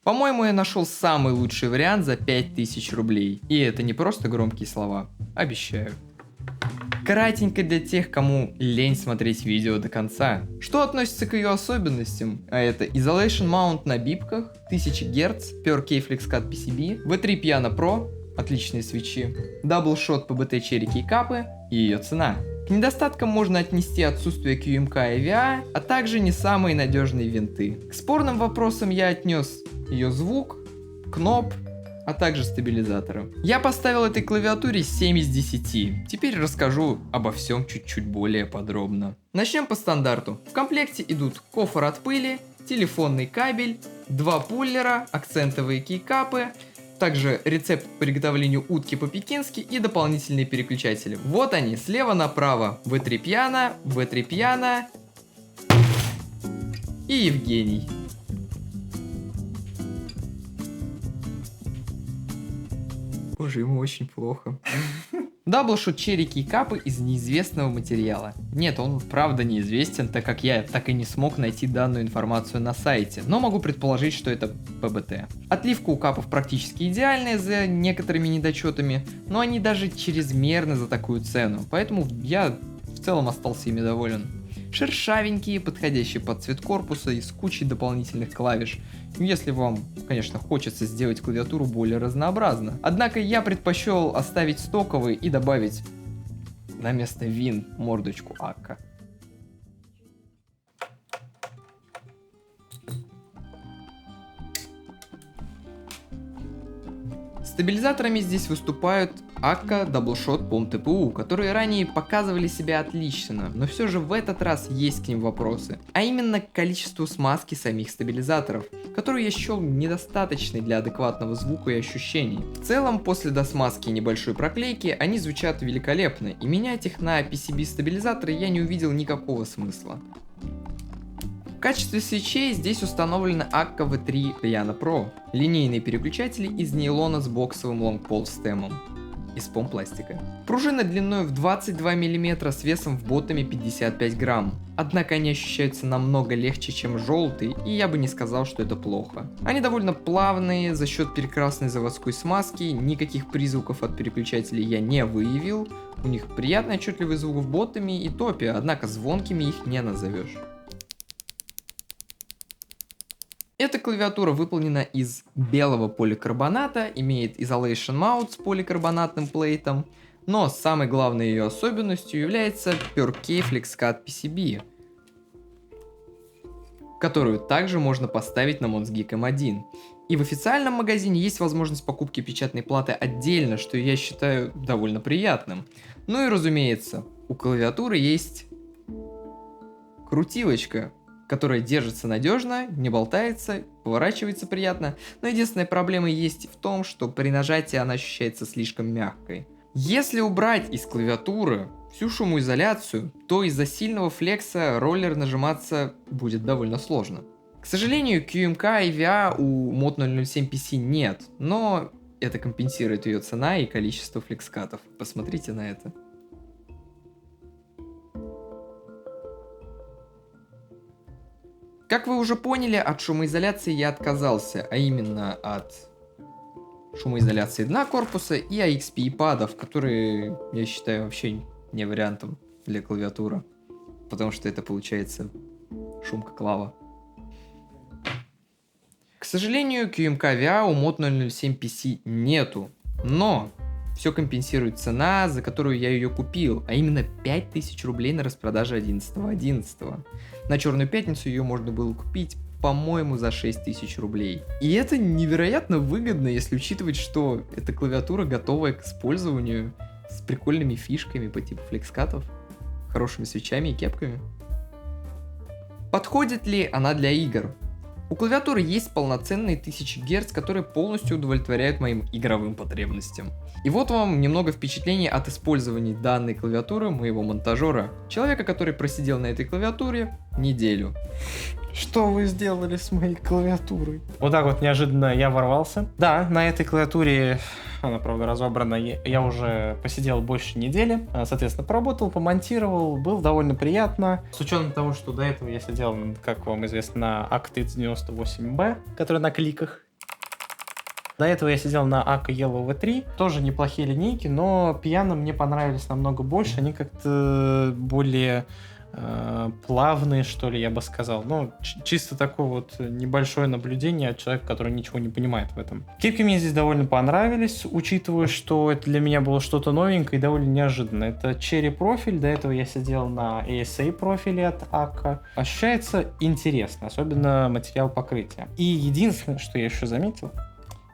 По-моему, я нашел самый лучший вариант за 5000 рублей. И это не просто громкие слова, обещаю. Кратенько для тех, кому лень смотреть видео до конца. Что относится к ее особенностям? А это Isolation Mount на бипках, 1000 Гц, PureKey FlexCut PCB, V3 Piano Pro, отличные свечи, Double-Shot PBT Cherry Keycap и ее цена. К недостаткам можно отнести отсутствие QMK и EVA, а также не самые надежные винты. К спорным вопросам я отнес ее звук, кноп, а также стабилизаторы. Я поставил этой клавиатуре 7 из 10. Теперь расскажу обо всем чуть-чуть более подробно. Начнем по стандарту. В комплекте идут кофр от пыли, телефонный кабель, 2 пуллера, акцентовые кейкапы, также рецепт по приготовлению утки по-пекински и дополнительные переключатели. Вот они, слева направо. V3 Piano и Евгений. Боже, ему очень плохо. Double-Shot Cherry Keycap из неизвестного материала. Нет, он правда неизвестен, так как я так и не смог найти данную информацию на сайте, но могу предположить, что это ПБТ. Отливка у капов практически идеальная за некоторыми недочетами, но они даже чрезмерны за такую цену, поэтому я в целом остался ими доволен. Шершавенькие, подходящие под цвет корпуса и с кучей дополнительных клавиш. Если вам, конечно, хочется сделать клавиатуру более разнообразно. Однако я предпочел оставить стоковый и добавить на место вин мордочку Акка. Стабилизаторами здесь выступают Akka Double-Shot POM TPU, которые ранее показывали себя отлично, но все же в этот раз есть к ним вопросы, а именно к количеству смазки самих стабилизаторов, которую я счел недостаточной для адекватного звука и ощущений. В целом, после досмазки и небольшой проклейки, они звучат великолепно, и менять их на PCB стабилизаторы я не увидел никакого смысла. В качестве свечей здесь установлены Akka V3 Piano Pro, линейные переключатели из нейлона с боксовым лонгпол стемом из POM-пластика. Пружина длиной в 22 мм с весом в ботами 55 грамм, однако они ощущаются намного легче, чем желтый, и я бы не сказал, что это плохо. Они довольно плавные за счет прекрасной заводской смазки, никаких призвуков от переключателей я не выявил, у них приятный отчетливый звук в ботами и топе, однако звонкими их не назовешь. Эта клавиатура выполнена из белого поликарбоната, имеет Isolation Mount с поликарбонатным плейтом, но самой главной ее особенностью является PureKey FlexCut PCB, которую также можно поставить на Monsgeek M1. И в официальном магазине есть возможность покупки печатной платы отдельно, что я считаю довольно приятным. Ну и разумеется, у клавиатуры есть крутилочка, которая держится надежно, не болтается, поворачивается приятно, но единственная проблема есть в том, что при нажатии она ощущается слишком мягкой. Если убрать из клавиатуры всю шумоизоляцию, то из-за сильного флекса роллер нажиматься будет довольно сложно. К сожалению, QMK и EVA у Mod 007 PC нет, но это компенсирует ее цена и количество флекскатов. Посмотрите на это. Как вы уже поняли, от шумоизоляции я отказался, а именно от шумоизоляции дна корпуса и AXP падов, которые я считаю вообще не вариантом для клавиатуры, потому что это получается шум как лава. К сожалению, QMK EVA у Mod 007 PC нету, но все компенсирует цена, за которую я ее купил, а именно 5000 рублей на распродаже 11.11. На Черную Пятницу ее можно было купить, по-моему, за 6000 рублей. И это невероятно выгодно, если учитывать, что эта клавиатура готовая к использованию с прикольными фишками по типу флекскатов, хорошими свечами и кепками. Подходит ли она для игр? У клавиатуры есть полноценные 1000 Гц, которые полностью удовлетворяют моим игровым потребностям. И вот вам немного впечатлений от использования данной клавиатуры моего монтажера, человека, который просидел на этой клавиатуре неделю. Что вы сделали с моей клавиатурой? Вот так вот неожиданно я ворвался. Да, на этой клавиатуре, она, правда, разобрана, я уже посидел больше недели. Соответственно, поработал, помонтировал, было довольно приятно. С учетом того, что до этого я сидел, как вам известно, на Actix 98B, который на кликах. До этого я сидел на Akka Yellow V3, тоже неплохие линейки, но пьяно мне понравились намного больше, они как-то более плавные, что ли, я бы сказал. Ну, чисто такое вот небольшое наблюдение от человека, который ничего не понимает в этом. Кепки мне здесь довольно понравились, учитывая, что это для меня было что-то новенькое и довольно неожиданно. Это Cherry профиль, до этого я сидел на ASA профиле от Akka. Ощущается интересно, особенно материал покрытия. И единственное, что я еще заметил,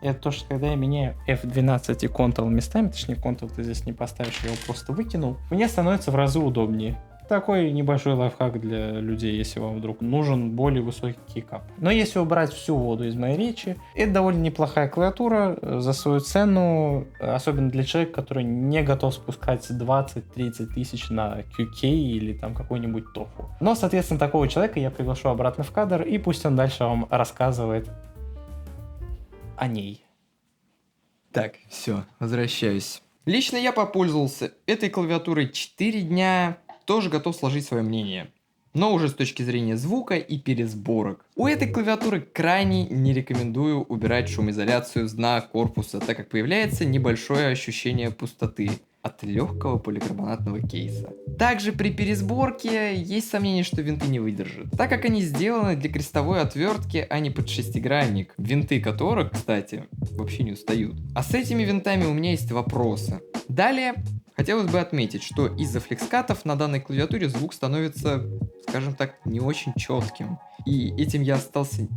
это то, что когда я меняю F12 и Ctrl местами, точнее Ctrl ты здесь не поставишь, я его просто выкинул, мне становится в разы удобнее. Такой небольшой лайфхак для людей, если вам вдруг нужен более высокий кейкап. Но если убрать всю воду из моей речи, это довольно неплохая клавиатура за свою цену, особенно для человека, который не готов спускать 20-30 тысяч на QK или там какой-нибудь тофу. Но, соответственно, такого человека я приглашу обратно в кадр, и пусть он дальше вам рассказывает о ней. Так, все, возвращаюсь. Лично я попользовался этой клавиатурой 4 дня, тоже готов сложить свое мнение. Но уже с точки зрения звука и пересборок. У этой клавиатуры крайне не рекомендую убирать шумоизоляцию с дна корпуса, так как появляется небольшое ощущение пустоты от легкого поликарбонатного кейса. Также при пересборке есть сомнение, что винты не выдержат, так как они сделаны для крестовой отвертки, а не под шестигранник, винты которых, кстати, вообще не устают. А с этими винтами у меня есть вопросы. Далее, хотелось бы отметить, что из-за флекскатов на данной клавиатуре звук становится, скажем так, не очень четким. И этим я остался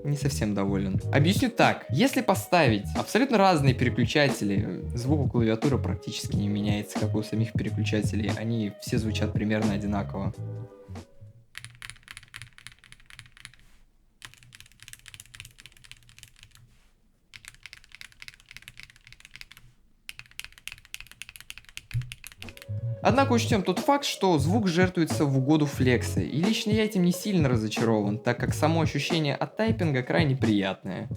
не совсем доволен. Объясню так. Если поставить абсолютно разные переключатели, звук у клавиатуры практически не меняется, как у самих переключателей. Они все звучат примерно одинаково. Однако учтем тот факт, что звук жертвуется в угоду флекса, и лично я этим не сильно разочарован, так как само ощущение от тайпинга крайне приятное.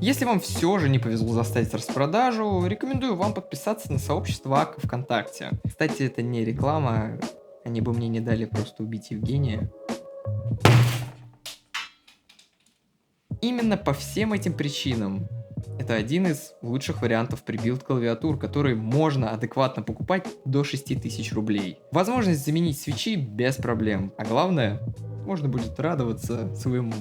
Если вам все же не повезло застать распродажу, рекомендую вам подписаться на сообщество Akka ВКонтакте. Кстати, это не реклама, они бы мне не дали просто убить Евгения. Именно по всем этим причинам это один из лучших вариантов прибилд клавиатур, которые можно адекватно покупать до 6000 рублей. Возможность заменить свечи без проблем, а главное, можно будет радоваться своему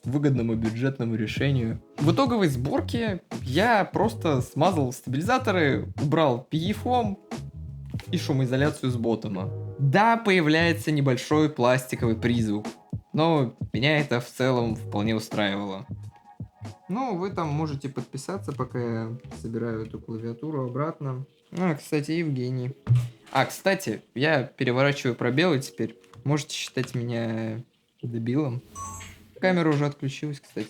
выгодному бюджетному решению. В итоговой сборке я просто смазал стабилизаторы, убрал PE-фом и шумоизоляцию с ботома. Да, появляется небольшой пластиковый призвук, но меня это в целом вполне устраивало. Ну, вы там можете подписаться, пока я собираю эту клавиатуру обратно. А, кстати, Евгений. А, кстати, я переворачиваю пробелы теперь. Можете считать меня дебилом. Камера уже отключилась, кстати.